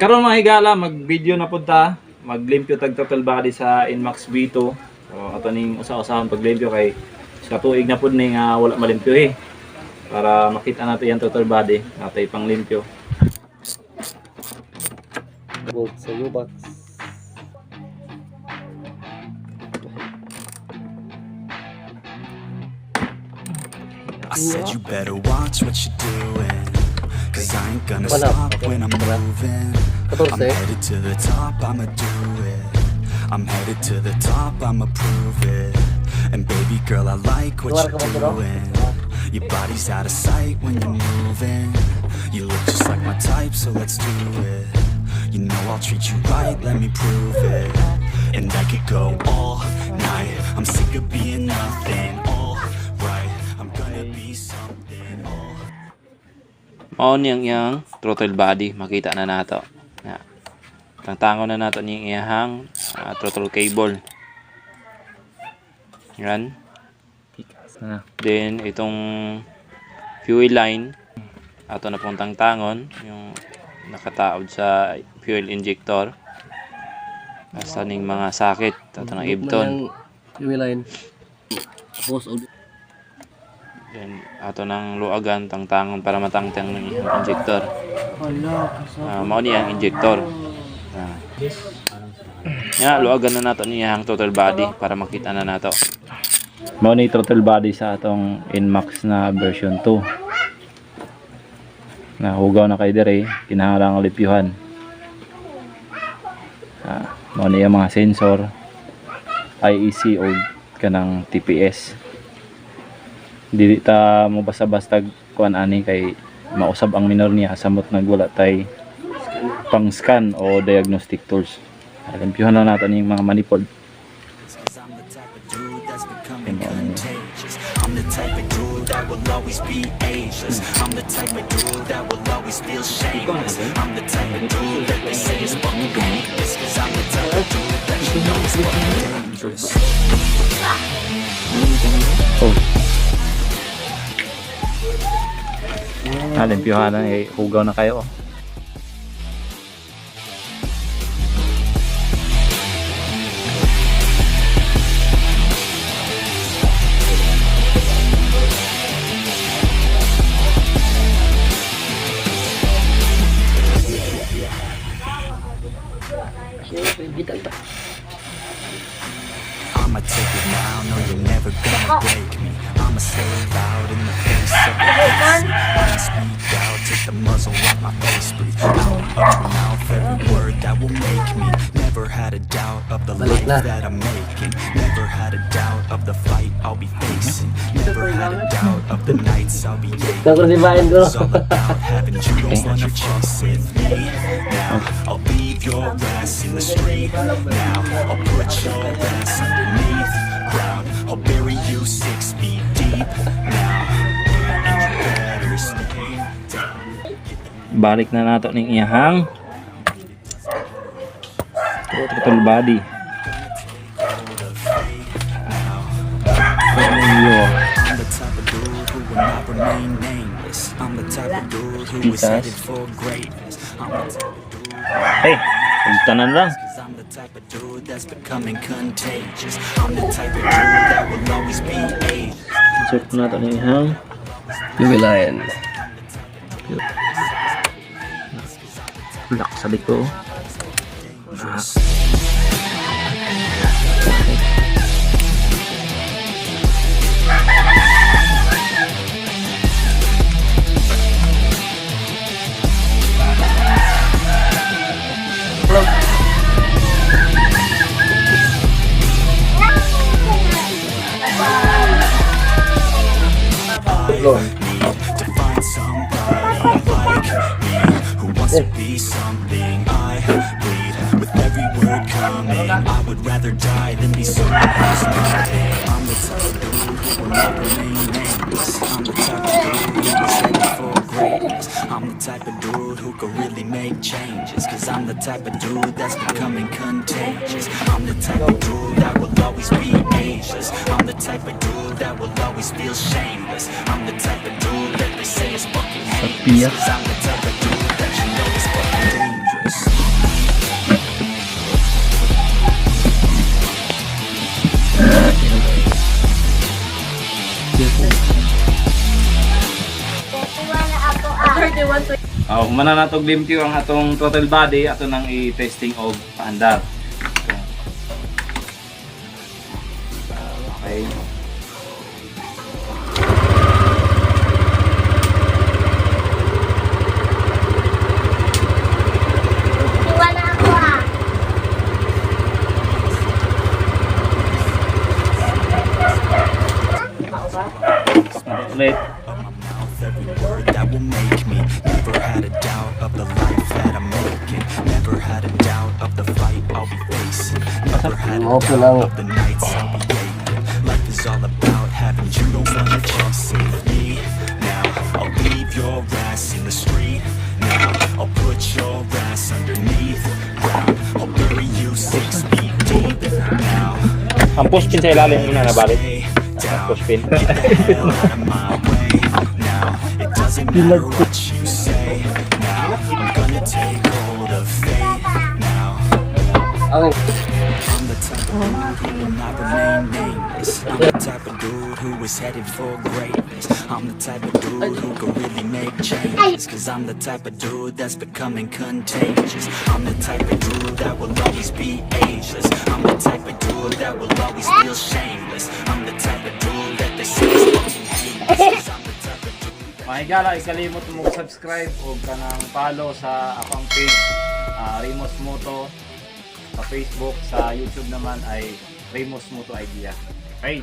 Karon mga higala, mag-video na punta, maglimpyo tag throttle body sa NMAX V2. So ato ning usa-usahan paglimpyo kay sa tuig na pud ning wala malimpyo para makita nato yung throttle body, natay pang limpyo. Bolt sa U-box. I said you better watch what you're doing, cause I ain't gonna stop when I'm moving. I'm headed to the top, I'ma do it. I'm headed to the top, I'ma prove it. And baby girl, I like what you're doing. Your body's out of sight when you're moving. You look just like my type, so let's do it. You know I'll treat you right, let me prove it. And I could go all night, I'm sick of being nothing. All right, I'm gonna be something. Mao niyang yang throttle body, makita na nato. Ya. Tangtangon na nato niyang iyahang throttle cable. Yan. Then itong fuel line ato na pong tangtangon, yung nakataod sa fuel injector. Asa ning mga sakit ato ng ibton. Fuel line. Then ato nang luagan tangtangon para matangtang ng injector. Mao niya ang injector. Luagan na nato niya ang throttle body para makita na nato. Mao ni throttle body sa atong NMAX na version 2. Hugaw na kay dire, kinahanglan limpyuhan. Mao ni mga sensor, IEC o kanang TPS. Dili ta mo basta-basta kuan ani kay mausab ang minor niya samot nagwala tay pang scan o diagnostic tools. Limpyuhan na natin yung mga manifold. I'm the type of dude that will always be ageless. I'm the type of dude that will always feel shameless. I'm the type of dude that they say is fucking dangerous. Cause I'm the type of dude that you know is fucking dangerous. Limpyuhan na, hugaw na kayo. I'ma take it now, no you're never gonna break me. I'ma say it loud in the face of the beast. I'ma speak out, take the muzzle off my face. Breathe out of your mouth every word that will make me. Never had a doubt of the life that I'm making. Never had a doubt of the fight I'll be facing. Never had a doubt of the nights I'll be aching. It's all about having you don't wanna chase with me. Now I'll leave your ass in the street. Now I'll put your ass underneath ground. I'll bury you 6 feet deep now. And you better stay down. Balik na nato ning iyahang throttle body. I'm the type of dude who will not remain nameless. I'm the type of dude who is headed for greatness. I'm the type of dude. Hey, tanan lang. I'm the type of dude that's becoming contagious. I'm the type of dude that will always be ageless. Check nato ning iyahang Fuel line. lock sa liko. To find somebody like me who wants to be something I bleed with every word coming. I would rather die than be someone who's nothing. I'm the type of dude who will not remain nameless. I'm the type of dude who is headed for greatness. I'm the type of dude who could really make changes. Cause I'm the type of dude that's becoming contagious. I'm the type of dude that will always be ageless. I'm the type of dude that will always feel shameless. I'm the type of dude that they say is fucking heinous. Cause I'm the type of dude that you know is fucking dangerous. Mananatog limpyo ang atong throttle body ato nang i-testing og paandar. Okay. Iwan ako ah. Ulit. Every word that will make me. Never had a doubt of the life that I'm making. Never had a doubt of the fight I'll be facing. Never had a Okay doubt lang. of the nights I'll be waking. Life is all about having you, don't wanna chase it. Me now, I'll leave your ass in the street. Now, I'll put your ass underneath ground. I'll bury you 6 feet deep. Now, Ang pushpin sa ilalim muna nabalik. stay down. Pushpin. Get the hell out of my way now. It doesn't matter what you say now. I'm gonna take hold of fate now. Okay. I'm the type of dude who will not remain nameless. I'm the type of dude who is headed for greatness. I'm the type of dude who can really make changes. Cause I'm the type of dude that's becoming contagious. I'm the type of dude that will always be ageless. I'm the type of dude that will always feel shameless. I'm the type of dude that they say is fucking heinous. Cause I'm the type of dude that Mahigala, ikalimot mo subscribe o kanang follow sa akong page Reymos Moto sa Facebook, sa YouTube naman ay Reymos Moto Idea. Okay.